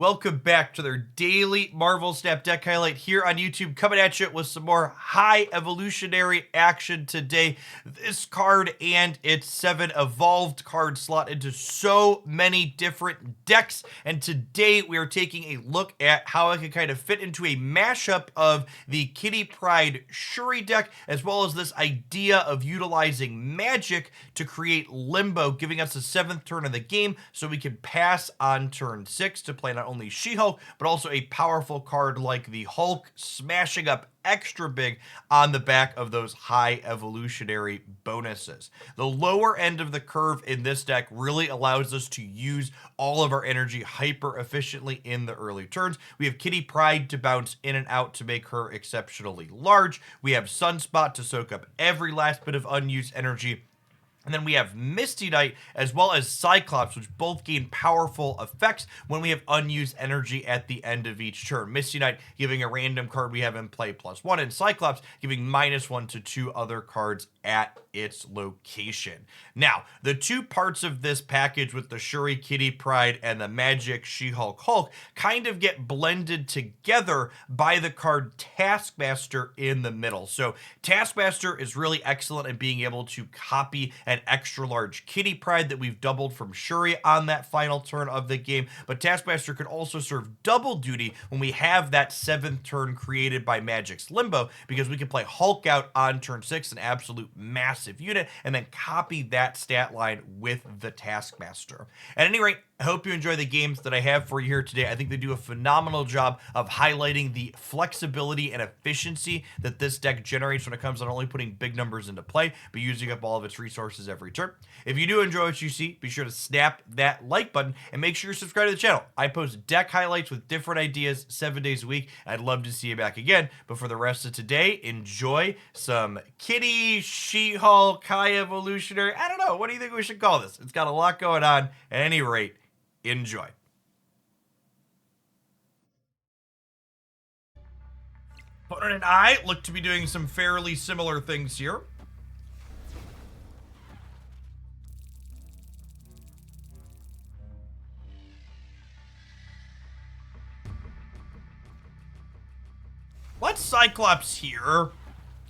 Welcome back to their daily Marvel Snap deck highlight here on YouTube, coming at you with some more high evolutionary action today. This card and its 7 evolved cards slot into so many different decks, and today we are taking a look at how it can kind of fit into a mashup of the Kitty Pryde Shurily deck, as well as this idea of utilizing magic to create limbo, giving us the 7th turn of the game so we can pass on turn 6 to play not only She-Hulk, but also a powerful card like the Hulk, smashing up extra big on the back of those high evolutionary bonuses. The lower end of the curve in this deck really allows us to use all of our energy hyper efficiently in the early turns. We have Kitty Pryde to bounce in and out to make her exceptionally large. We have Sunspot to soak up every last bit of unused energy. And then we have Misty Knight as well as Cyclops, which both gain powerful effects when we have unused energy at the end of each turn. Misty Knight giving a random card we have in play +1, and Cyclops giving -1 to 2 other cards at its location. Now, the two parts of this package with the Shuri Kitty Pryde and the Magic She-Hulk Hulk kind of get blended together by the card Taskmaster in the middle. So Taskmaster is really excellent at being able to copy an extra large Kitty Pryde that we've doubled from Shuri on that final turn of the game, but Taskmaster could also serve double duty when we have that 7th turn created by Magic's Limbo, because we can play Hulk out on turn 6, an absolute massive unit, and then copy that stat line with the Taskmaster. At any rate, I hope you enjoy the games that I have for you here today. I think they do a phenomenal job of highlighting the flexibility and efficiency that this deck generates when it comes to not only putting big numbers into play, but using up all of its resources every turn. If you do enjoy what you see, be sure to snap that like button and make sure you're subscribed to the channel. I post deck highlights with different ideas 7 days a week. I'd love to see you back again. But for the rest of today, enjoy some Kitty, She-Hulk, high evolutionary. I don't know. What do you think we should call this? It's got a lot going on. At any rate, enjoy. Opponent and I look to be doing some fairly similar things here. Let's Cyclops here,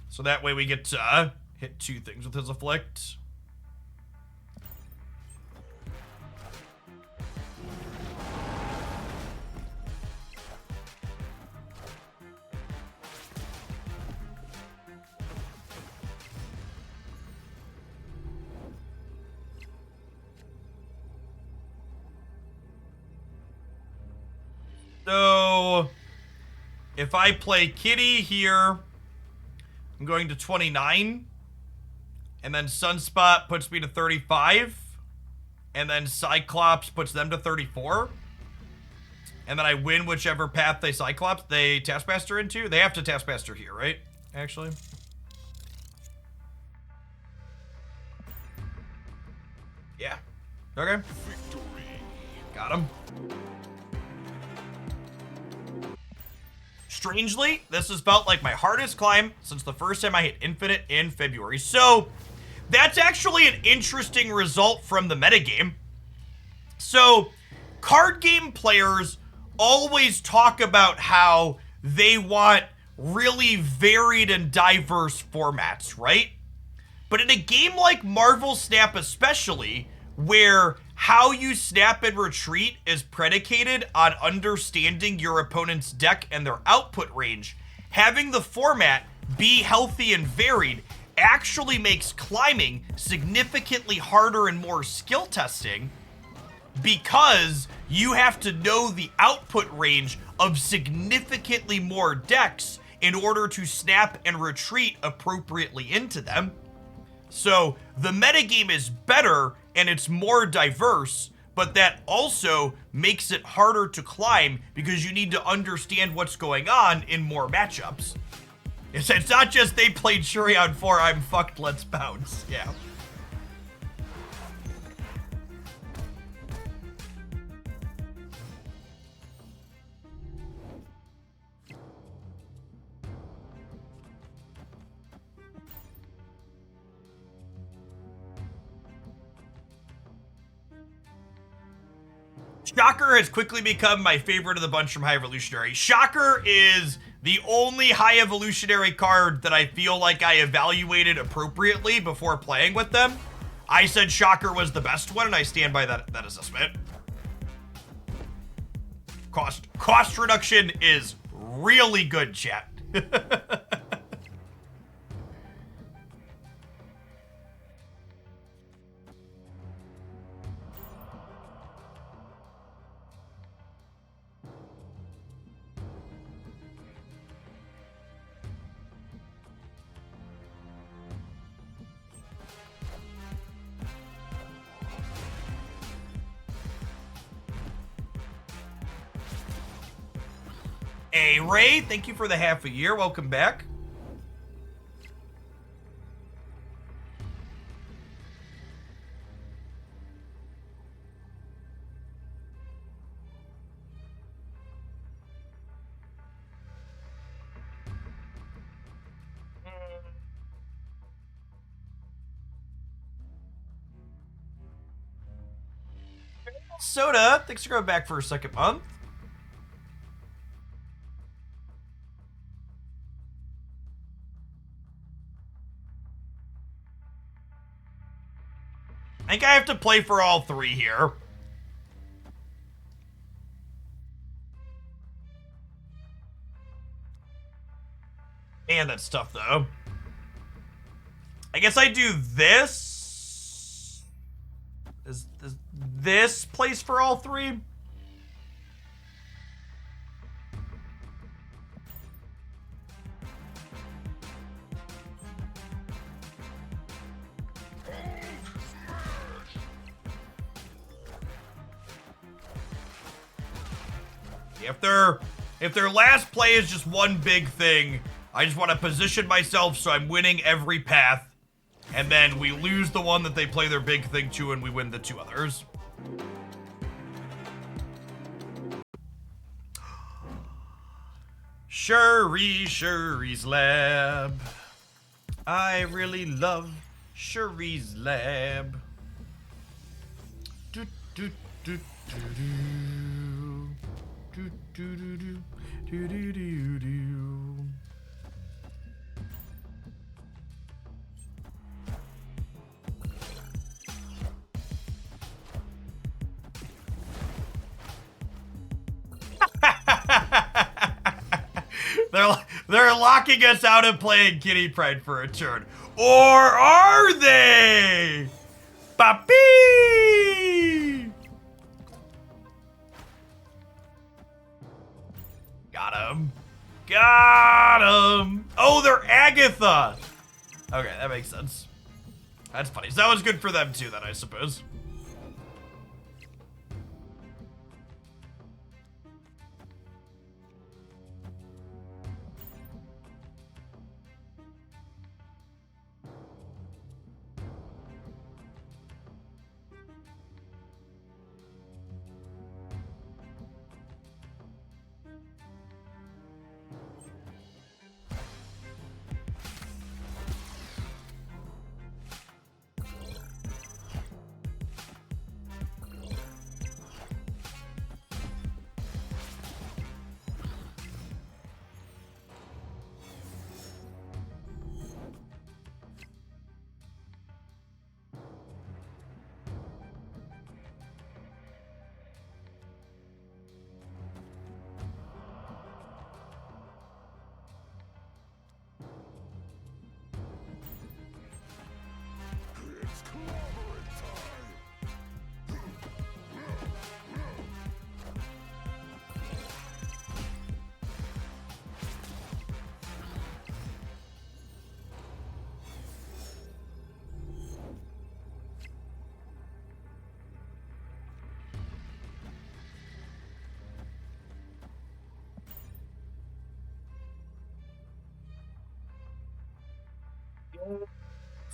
so that way we get to hit 2 things with his Afflict. So if I play Kitty here, I'm going to 29, and then Sunspot puts me to 35, and then Cyclops puts them to 34, and then I win whichever path they Taskmaster into. They have to Taskmaster here, right? Actually. Yeah. Okay. Got him. Strangely, this has felt like my hardest climb since the first time I hit Infinite in February. So, that's actually an interesting result from the metagame. So, card game players always talk about how they want really varied and diverse formats, right? But in a game like Marvel Snap especially, where how you snap and retreat is predicated on understanding your opponent's deck and their output range, having the format be healthy and varied actually makes climbing significantly harder and more skill testing, because you have to know the output range of significantly more decks in order to snap and retreat appropriately into them. So the metagame is better and it's more diverse, but that also makes it harder to climb because you need to understand what's going on in more matchups. It's not just they played Shuri on 4, I'm fucked, let's bounce. Yeah. Shocker has quickly become my favorite of the bunch from High Evolutionary. Shocker is the only High Evolutionary card that I feel like I evaluated appropriately before playing with them. I said Shocker was the best one, and I stand by that assessment. Cost reduction is really good, chat. Hey, Ray, thank you for the half a year. Welcome back. Soda, thanks for coming back for a second month. I think I have to play for all three here. Man, that's tough, though. I guess I do this. Is this place for all three? If their last play is just one big thing, I just want to position myself so I'm winning every path, and then we lose the one that they play their big thing to, and we win the two others. Shury's lab. I really love Shury's lab. Do do do do do. Do do do do do do do do. They're locking us out of playing Kitty Pride for a turn. Or are they? Papi! Got him. Got him. Oh, they're Agatha. Okay, that makes sense. That's funny. So that was good for them too, then, I suppose.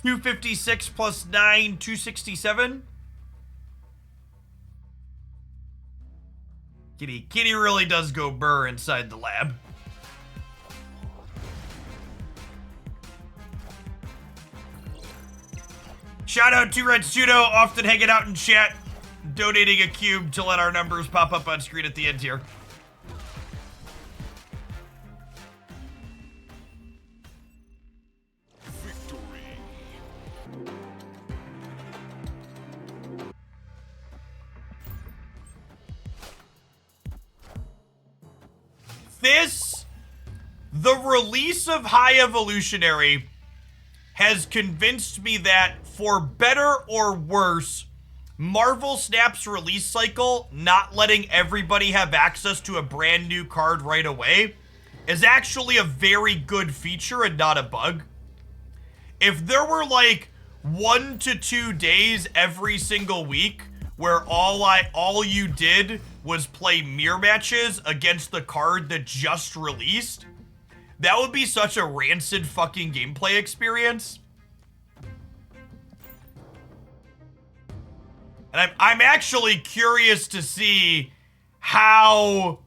$256 plus 9, $267. Kitty really does go burr inside the lab. Shout out to Red Pseudo, often hanging out in chat, donating a cube to let our numbers pop up on screen at the end here. The release of High Evolutionary has convinced me that, for better or worse, Marvel Snap's release cycle, not letting everybody have access to a brand new card right away, is actually a very good feature and not a bug. If there were like 1 to 2 days every single week where all you did was play mirror matches against the card that just released, that would be such a rancid fucking gameplay experience. And I'm actually curious to see how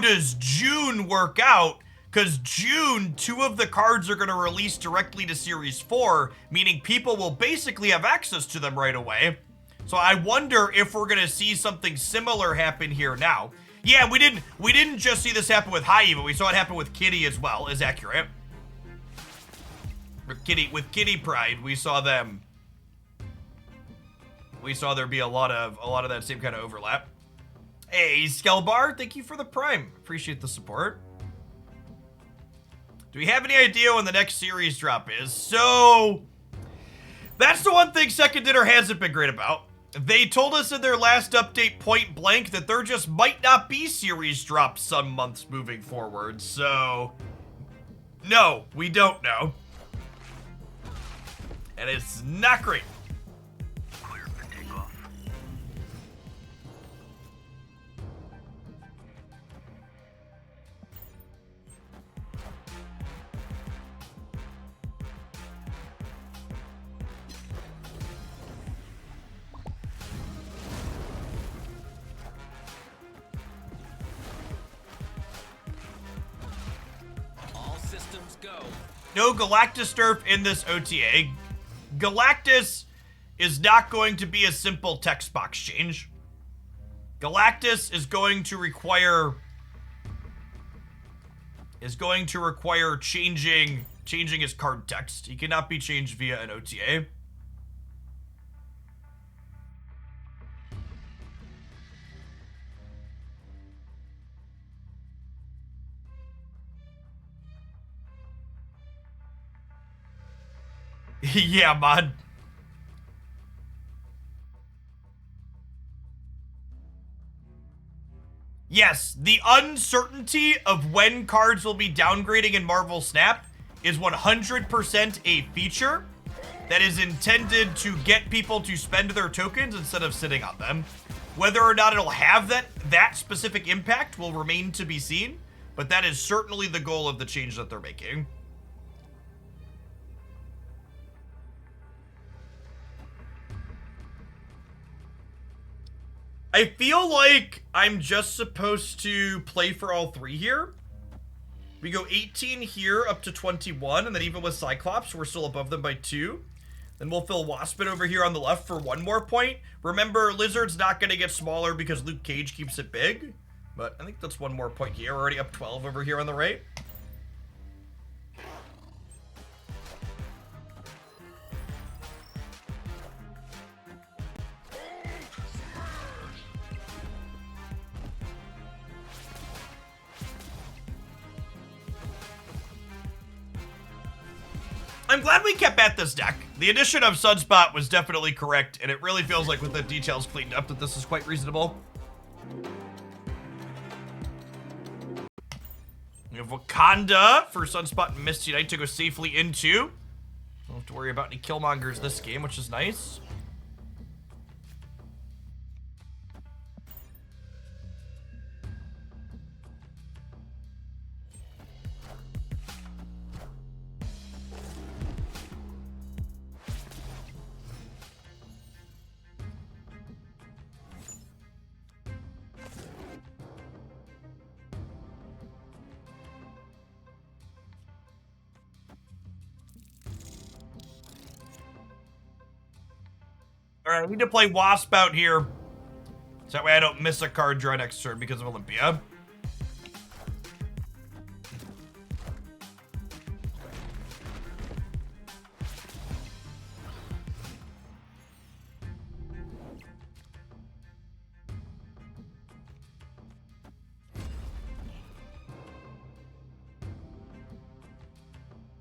does June work out, because June, 2 of the cards are going to release directly to Series 4, meaning people will basically have access to them right away. So I wonder if we're going to see something similar happen here now. Yeah, we didn't just see this happen with High Eva, we saw it happen with Kitty as well, is accurate. With Kitty Pride, we saw there be a lot of that same kind of overlap. Hey, Skelbar, thank you for the Prime. Appreciate the support. Do we have any idea when the next series drop is? So, that's the one thing Second Dinner hasn't been great about. They told us in their last update point blank that there just might not be series drops some months moving forward, so no, we don't know. And it's not great. Clear for takeoff. No Galactus nerf in this OTA. Galactus is not going to be a simple text box change. Galactus is going to require changing his card text. He cannot be changed via an OTA. Yeah, mod. Yes, the uncertainty of when cards will be downgrading in Marvel Snap is 100% a feature that is intended to get people to spend their tokens instead of sitting on them. Whether or not it'll have that specific impact will remain to be seen, but that is certainly the goal of the change that they're making. I feel like I'm just supposed to play for all 3 here. We go 18 here up to 21, and then even with Cyclops, we're still above them by 2. Then we'll fill Waspin over here on the left for 1 more point. Remember, Lizard's not going to get smaller because Luke Cage keeps it big. But I think that's 1 more point here. We're already up 12 over here on the right. I'm glad we kept at this deck. The addition of Sunspot was definitely correct, and it really feels like with the details cleaned up that this is quite reasonable. We have Wakanda for Sunspot and Misty Knight to go safely into. Don't have to worry about any Killmongers this game, which is nice. All right, I need to play Wasp out here. So that way I don't miss a card draw next turn because of Olympia.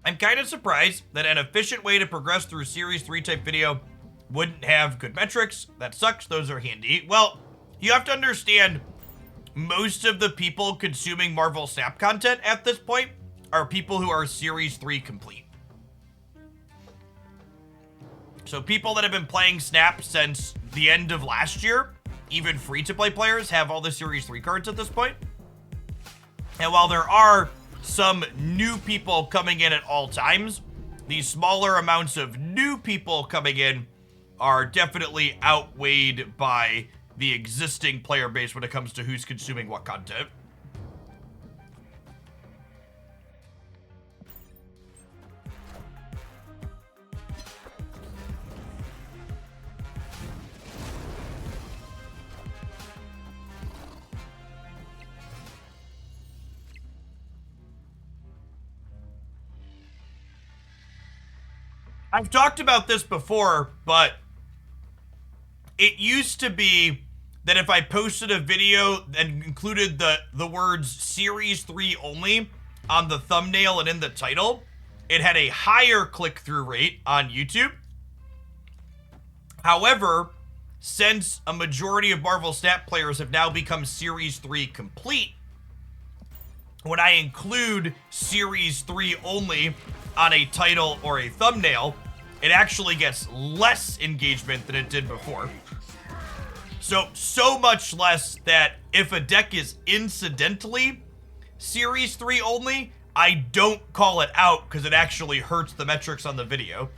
I'm kind of surprised that an efficient way to progress through Series 3 type video wouldn't have good metrics. That sucks. Those are handy. Well, you have to understand most of the people consuming Marvel Snap content at this point are people who are Series 3 complete. So people that have been playing Snap since the end of last year, even free-to-play players, have all the Series 3 cards at this point. And while there are some new people coming in at all times, the smaller amounts of new people coming in are definitely outweighed by the existing player base when it comes to who's consuming what content. I've talked about this before, but it used to be that if I posted a video and included the words Series 3 only on the thumbnail and in the title, it had a higher click-through rate on YouTube. However, since a majority of Marvel Snap players have now become Series 3 complete, when I include Series 3 only on a title or a thumbnail, it actually gets less engagement than it did before. So much less that if a deck is incidentally Series 3 only, I don't call it out because it actually hurts the metrics on the video.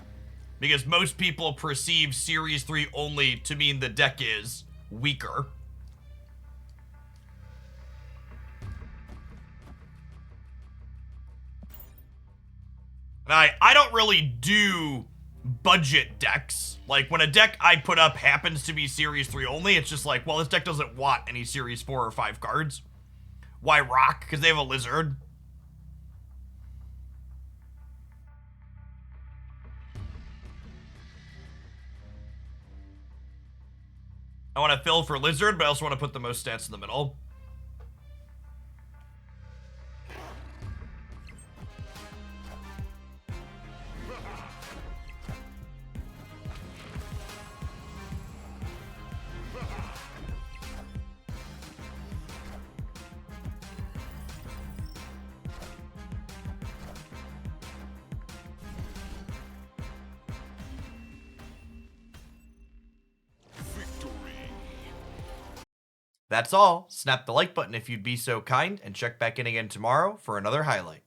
Because most people perceive Series 3 only to mean the deck is weaker. I don't really do budget decks. Like, when a deck I put up happens to be Series 3 only, it's just like, well, this deck doesn't want any Series 4 or 5 cards. Why rock? Because they have a Lizard. I want to fill for Lizard, but I also want to put the most stats in the middle. That's all. Snap the like button if you'd be so kind, and check back in again tomorrow for another highlight.